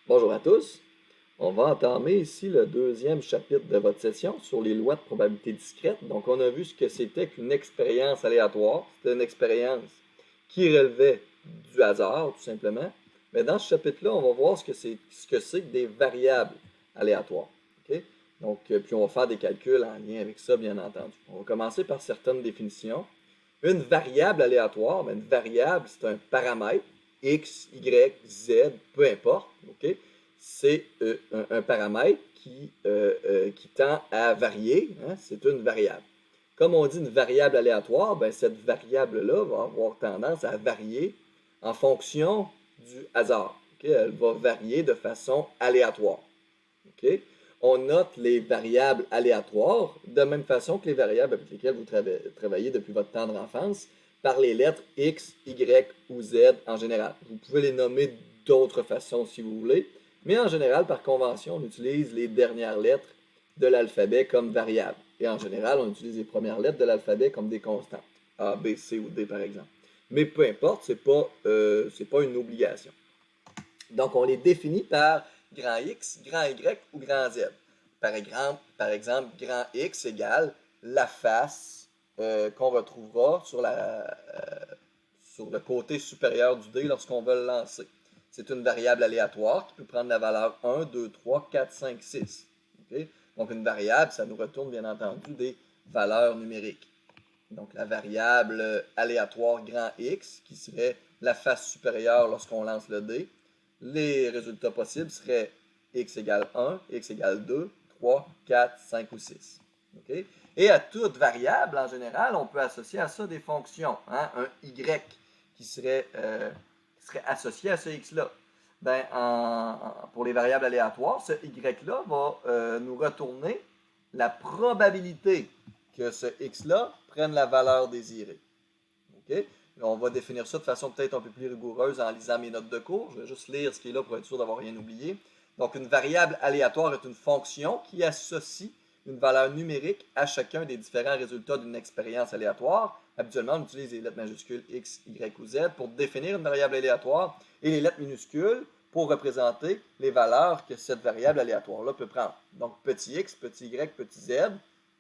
Bonjour à tous. On va entamer ici le deuxième chapitre de votre session sur les lois de probabilité discrète. Donc, on a vu ce que c'était qu'une expérience aléatoire. C'était une expérience qui relevait du hasard, tout simplement. Mais dans ce chapitre-là, on va voir ce que c'est que des variables aléatoires. OK? Donc, puis on va faire des calculs en lien avec ça, bien entendu. On va commencer par certaines définitions. Une variable aléatoire, une variable, c'est un paramètre, X, Y, Z, peu importe, ok? C'est un paramètre qui tend à varier, hein? C'est une variable. Comme on dit une variable aléatoire, ben cette variable-là va avoir tendance à varier en fonction du hasard. Okay? Elle va varier de façon aléatoire. Okay? On note les variables aléatoires de même façon que les variables avec lesquelles vous travaillez depuis votre tendre enfance par les lettres X, Y ou Z en général. Vous pouvez les nommer d'autres façons si vous voulez, mais en général, par convention, on utilise les dernières lettres de l'alphabet comme variables. Et en général, on utilise les premières lettres de l'alphabet comme des constantes. A, B, C ou D par exemple. Mais peu importe, c'est pas une obligation. Donc, on les définit par grand X, grand Y ou grand Z. Par exemple, grand X égale la face qu'on retrouvera sur le côté supérieur du dé lorsqu'on veut le lancer. C'est une variable aléatoire qui peut prendre la valeur 1, 2, 3, 4, 5, 6. Okay? Donc, une variable, ça nous retourne bien entendu des valeurs numériques. Donc, la variable aléatoire grand X, qui serait la face supérieure lorsqu'on lance le dé. Les résultats possibles seraient x égale 1, x égale 2, 3, 4, 5 ou 6. Okay? Et à toute variable, en général, on peut associer à ça des fonctions. Hein? Un y qui serait associé à ce x-là. Ben, pour les variables aléatoires, ce y-là va nous retourner la probabilité que ce x-là prenne la valeur désirée. OK? On va définir ça de façon peut-être un peu plus rigoureuse en lisant mes notes de cours. Je vais juste lire ce qui est là pour être sûr d'avoir rien oublié. Donc, une variable aléatoire est une fonction qui associe une valeur numérique à chacun des différents résultats d'une expérience aléatoire. Habituellement, on utilise les lettres majuscules X, Y ou Z pour définir une variable aléatoire et les lettres minuscules pour représenter les valeurs que cette variable aléatoire-là peut prendre. Donc, petit x, petit y, petit z.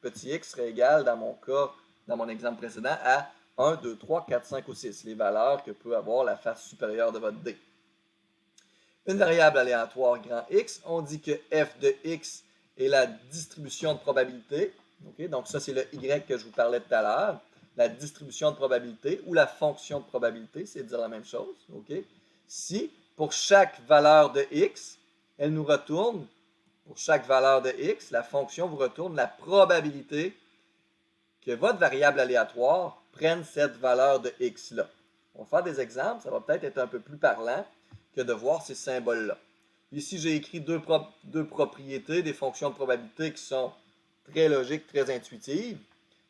Petit x serait égal, dans mon cas, dans mon exemple précédent, à 1, 2, 3, 4, 5 ou 6, les valeurs que peut avoir la face supérieure de votre dé. Une variable aléatoire grand X, on dit que f de x est la distribution de probabilité. Okay? Donc ça, c'est le y que je vous parlais tout à l'heure. La distribution de probabilité ou la fonction de probabilité, c'est dire la même chose. Okay? Si, pour chaque valeur de x, elle nous retourne, pour chaque valeur de x, la fonction vous retourne la probabilité que votre variable aléatoire prenne cette valeur de x-là. On va faire des exemples, ça va peut-être être un peu plus parlant que de voir ces symboles-là. Ici, j'ai écrit deux propriétés des fonctions de probabilité qui sont très logiques, très intuitives.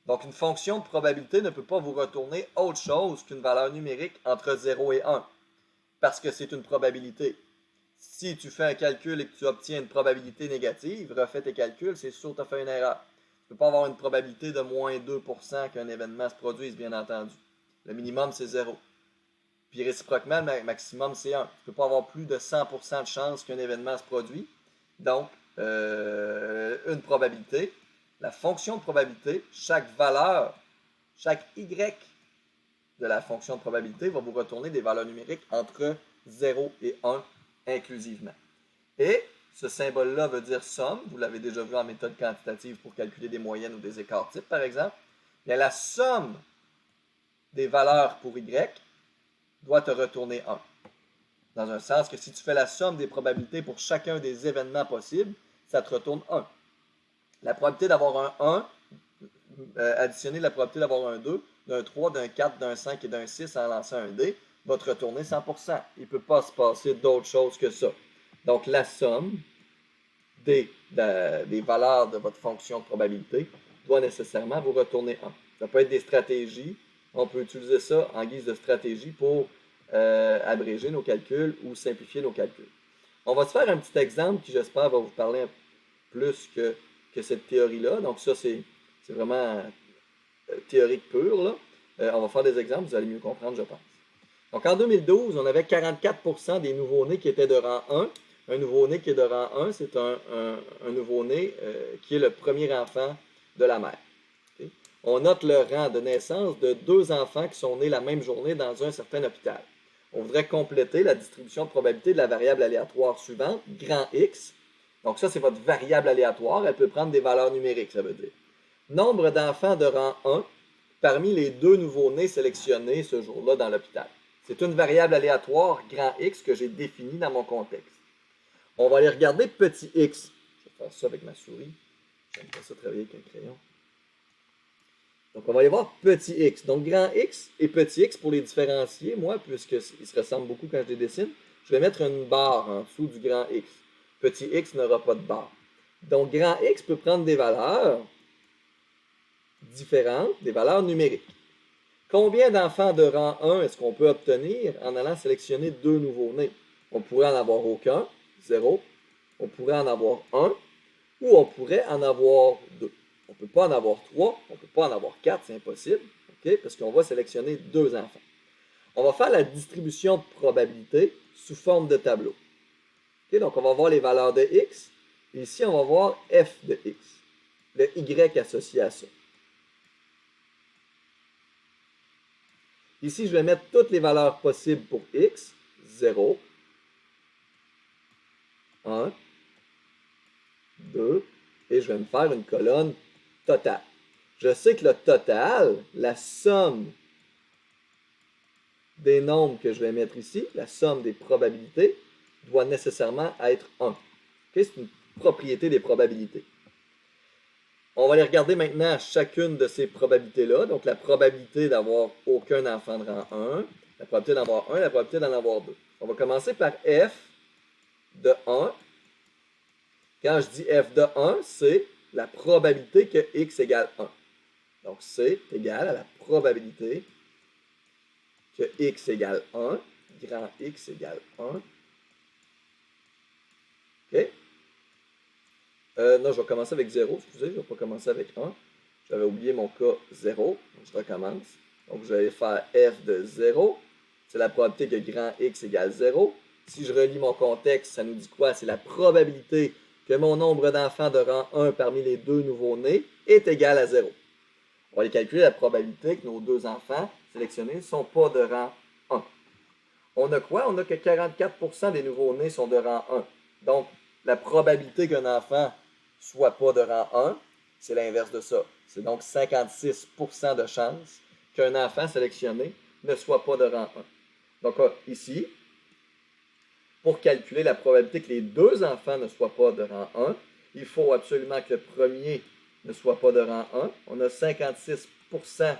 Donc, une fonction de probabilité ne peut pas vous retourner autre chose qu'une valeur numérique entre 0 et 1, parce que c'est une probabilité. Si tu fais un calcul et que tu obtiens une probabilité négative, refais tes calculs, c'est sûr que tu as fait une erreur. Tu ne peux pas avoir une probabilité de moins 2% qu'un événement se produise, bien entendu. Le minimum, c'est 0. Puis réciproquement, le maximum, c'est 1. Tu ne peux pas avoir plus de 100% de chance qu'un événement se produise. Donc, une probabilité. La fonction de probabilité, chaque valeur, chaque y de la fonction de probabilité va vous retourner des valeurs numériques entre 0 et 1 inclusivement. Et ce symbole-là veut dire somme. Vous l'avez déjà vu en méthode quantitative pour calculer des moyennes ou des écarts types, par exemple. Bien, la somme des valeurs pour y doit te retourner 1. Dans un sens que si tu fais la somme des probabilités pour chacun des événements possibles, ça te retourne 1. La probabilité d'avoir un 1 additionné la probabilité d'avoir un 2, d'un 3, d'un 4, d'un 5 et d'un 6 en lançant un dé, va te retourner 100%. Il ne peut pas se passer d'autre chose que ça. Donc, la somme des valeurs de votre fonction de probabilité doit nécessairement vous retourner 1. Ça peut être des stratégies. On peut utiliser ça en guise de stratégie pour abréger nos calculs ou simplifier nos calculs. On va se faire un petit exemple qui, j'espère, va vous parler plus que cette théorie-là. Donc ça, c'est vraiment théorique pure. Là. On va faire des exemples, vous allez mieux comprendre, je pense. Donc en 2012, on avait 44% des nouveaux-nés qui étaient de rang 1 Un nouveau-né qui est de rang 1, c'est un nouveau-né qui est le premier enfant de la mère. Okay? On note le rang de naissance de 2 enfants qui sont nés la même journée dans un certain hôpital. On voudrait compléter la distribution de probabilité de la variable aléatoire suivante, grand X. Donc ça, c'est votre variable aléatoire. Elle peut prendre des valeurs numériques, ça veut dire. Nombre d'enfants de rang 1 parmi les 2 nouveaux-nés sélectionnés ce jour-là dans l'hôpital. C'est une variable aléatoire, grand X, que j'ai définie dans mon contexte. On va aller regarder petit x. Je vais faire ça avec ma souris. J'aime pas ça travailler avec un crayon. Donc, on va aller voir petit x. Donc, grand x et petit x pour les différencier, moi, puisqu'ils se ressemblent beaucoup quand je les dessine, je vais mettre une barre en dessous du grand x. Petit x n'aura pas de barre. Donc, grand x peut prendre des valeurs différentes, des valeurs numériques. Combien d'enfants de rang 1 est-ce qu'on peut obtenir en allant sélectionner 2 nouveaux-nés? On pourrait en avoir aucun, 0. On pourrait en avoir 1, ou on pourrait en avoir 2. On ne peut pas en avoir 3, on ne peut pas en avoir 4, c'est impossible, okay? Parce qu'on va sélectionner 2 enfants. On va faire la distribution de probabilité sous forme de tableau. Okay? Donc, on va voir les valeurs de x, et ici, on va voir f de x, le y associé à ça. Ici, je vais mettre toutes les valeurs possibles pour x, 0, 1, 2, et je vais me faire une colonne totale. Je sais que le total, la somme des nombres que je vais mettre ici, la somme des probabilités, doit nécessairement être 1. Okay? C'est une propriété des probabilités. On va aller regarder maintenant chacune de ces probabilités-là. Donc, la probabilité d'avoir aucun enfant de rang 1, la probabilité d'en avoir 1, la probabilité d'en avoir 2. On va commencer par f de 1. Quand je dis f de 1, c'est la probabilité que x égale 1. Donc, c'est égal à la probabilité que x égale 1, grand X égale 1. OK? Non, je vais commencer avec 0. Excusez, je ne vais pas commencer avec 1. J'avais oublié mon cas 0. Donc, je recommence. Donc, je vais faire f de 0. C'est la probabilité que grand X égale 0. Si je relis mon contexte, ça nous dit quoi? C'est la probabilité que mon nombre d'enfants de rang 1 parmi les 2 nouveaux-nés est égal à 0. On va aller calculer la probabilité que nos 2 enfants sélectionnés ne sont pas de rang 1. On a quoi? On a que 44% des nouveaux-nés sont de rang 1. Donc, la probabilité qu'un enfant soit pas de rang 1, c'est l'inverse de ça. C'est donc 56% de chance qu'un enfant sélectionné ne soit pas de rang 1. Donc, ici, pour calculer la probabilité que les 2 enfants ne soient pas de rang 1, il faut absolument que le premier ne soit pas de rang 1. On a 56%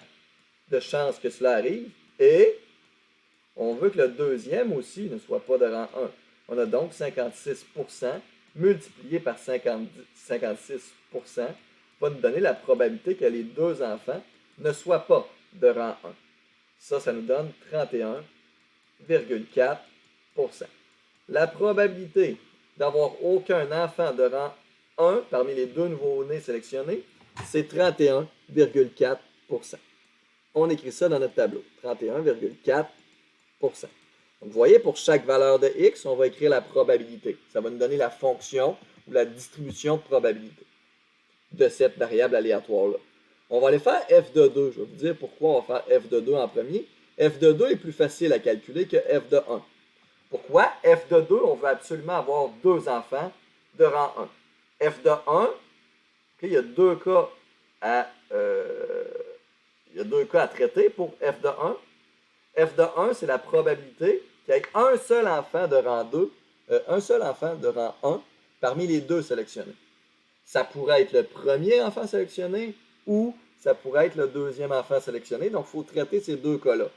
de chance que cela arrive. Et on veut que le deuxième aussi ne soit pas de rang 1. On a donc 56% multiplié par 56% va nous donner la probabilité que les 2 enfants ne soient pas de rang 1. Ça nous donne 31,4%. La probabilité d'avoir aucun enfant de rang 1 parmi les 2 nouveaux-nés sélectionnés, c'est 31,4%. On écrit ça dans notre tableau, 31,4%. Donc, vous voyez, pour chaque valeur de x, on va écrire la probabilité. Ça va nous donner la fonction ou la distribution de probabilité de cette variable aléatoire-là. On va aller faire f de 2. Je vais vous dire pourquoi on va faire f de 2 en premier. F de 2 est plus facile à calculer que f de 1. Pourquoi? F de 2, on veut absolument avoir 2 enfants de rang 1. F de 1, il y a 2 cas à, traiter pour f de 1. F de 1, c'est la probabilité qu'il y ait un seul enfant de rang 2, un seul enfant de rang 1 parmi les 2 sélectionnés. Ça pourrait être le premier enfant sélectionné ou ça pourrait être le deuxième enfant sélectionné. Donc, il faut traiter ces 2 cas-là.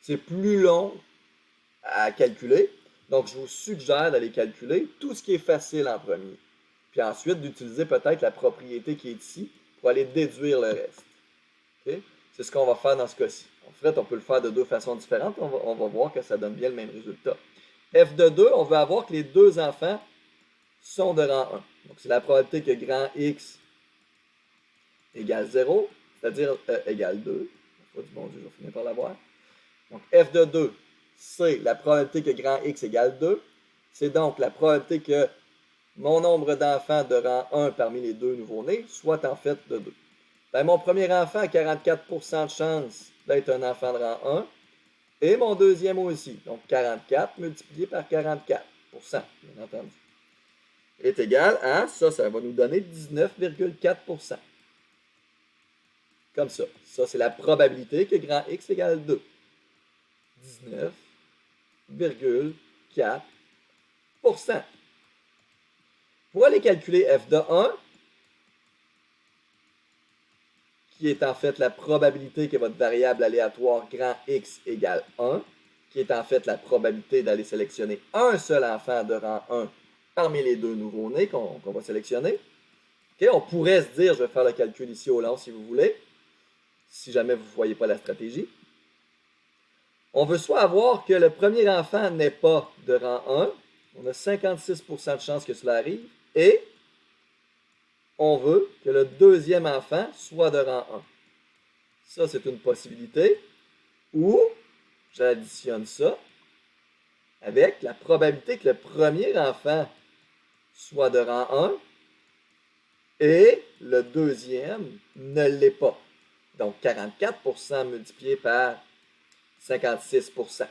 C'est plus long à calculer. Donc, je vous suggère d'aller calculer tout ce qui est facile en premier. Puis ensuite, d'utiliser peut-être la propriété qui est ici pour aller déduire le reste. Okay? C'est ce qu'on va faire dans ce cas-ci. En fait, on peut le faire de 2 façons différentes. On va voir que ça donne bien le même résultat. F de 2, on veut avoir que les 2 enfants sont de rang 1. Donc, c'est la probabilité que grand X égale 0, c'est-à-dire égale 2. Oh, du bon Dieu, je vais finir par l'avoir. Donc, F de 2, c'est la probabilité que grand X égale 2. C'est donc la probabilité que mon nombre d'enfants de rang 1 parmi les deux nouveau-nés soit en fait de 2. Ben, mon premier enfant a 44% de chance d'être un enfant de rang 1 et mon deuxième aussi. Donc 44 multiplié par 44%, bien entendu, est égal à, ça va nous donner 19,4%. Comme ça. Ça, c'est la probabilité que grand X égale 2. 19,4%. Pour aller calculer f de 1, qui est en fait la probabilité que votre variable aléatoire grand X égale 1, qui est en fait la probabilité d'aller sélectionner un seul enfant de rang 1 parmi les deux nouveaux-nés qu'on va sélectionner. Okay, on pourrait se dire, je vais faire le calcul ici au long si vous voulez, si jamais vous ne voyez pas la stratégie. On veut soit avoir que le premier enfant n'est pas de rang 1, on a 56% de chance que cela arrive, et on veut que le deuxième enfant soit de rang 1. Ça, c'est une possibilité. Ou, j'additionne ça avec la probabilité que le premier enfant soit de rang 1 et le deuxième ne l'est pas. Donc, 44% multiplié par 56%.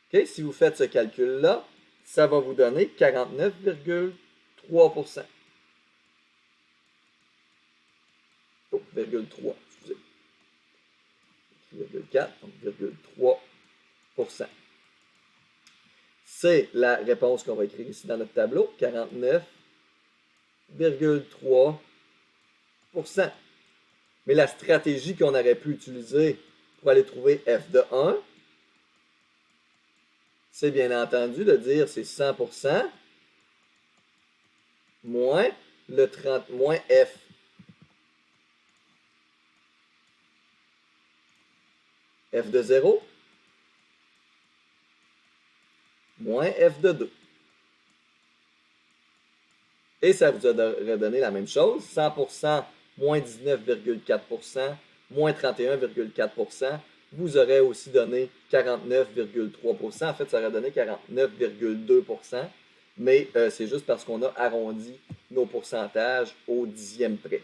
Okay? Si vous faites ce calcul-là, ça va vous donner 49,3%. Oh, 0,3, excusez. 0,4, donc 0,3%. C'est la réponse qu'on va écrire ici dans notre tableau, 49,3%. Mais la stratégie qu'on aurait pu utiliser pour aller trouver f de 1, c'est bien entendu de dire c'est 100% moins le 30 moins f. F de 0 moins f de 2. Et ça vous aurait donné la même chose, 100% moins 19,4%, moins 31,4%, vous aurez aussi donné 49,3%. En fait, ça aurait donné 49,2%, mais c'est juste parce qu'on a arrondi nos pourcentages au dixième près.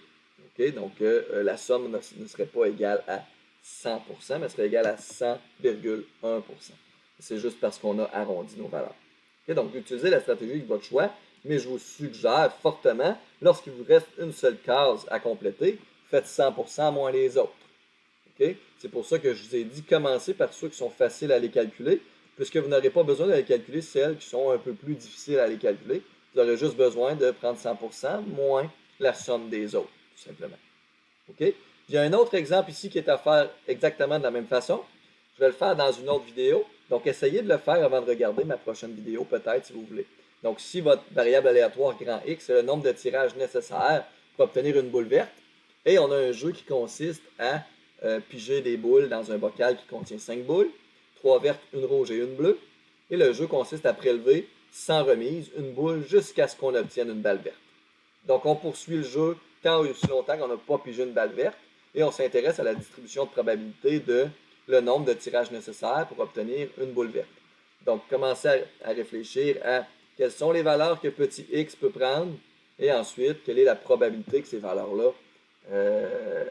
Okay? Donc, la somme ne serait pas égale à 100%, mais serait égale à 100,1%. C'est juste parce qu'on a arrondi nos valeurs. Okay? Donc, utilisez la stratégie de votre choix, mais je vous suggère fortement, lorsqu'il vous reste une seule case à compléter, faites 100% moins les autres. Okay? C'est pour ça que je vous ai dit, commencez par ceux qui sont faciles à les calculer, puisque vous n'aurez pas besoin d'aller calculer celles qui sont un peu plus difficiles à les calculer. Vous aurez juste besoin de prendre 100% moins la somme des autres, tout simplement. Okay? Il y a un autre exemple ici qui est à faire exactement de la même façon. Je vais le faire dans une autre vidéo. Donc, essayez de le faire avant de regarder ma prochaine vidéo, peut-être, si vous voulez. Donc, si votre variable aléatoire grand X, c'est le nombre de tirages nécessaires pour obtenir une boule verte, et on a un jeu qui consiste à piger des boules dans un bocal qui contient 5 boules, 3 vertes, une rouge et une bleue, et le jeu consiste à prélever sans remise une boule jusqu'à ce qu'on obtienne une balle verte. Donc, on poursuit le jeu tant et aussi longtemps qu'on n'a pas pigé une balle verte, et on s'intéresse à la distribution de probabilité de le nombre de tirages nécessaires pour obtenir une boule verte. Donc, commencez à réfléchir à quelles sont les valeurs que petit x peut prendre, et ensuite, quelle est la probabilité que ces valeurs-là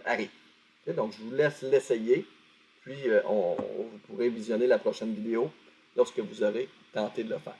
arrivent. Okay? Donc, je vous laisse l'essayer, puis vous pourrez visionner la prochaine vidéo lorsque vous aurez tenté de le faire.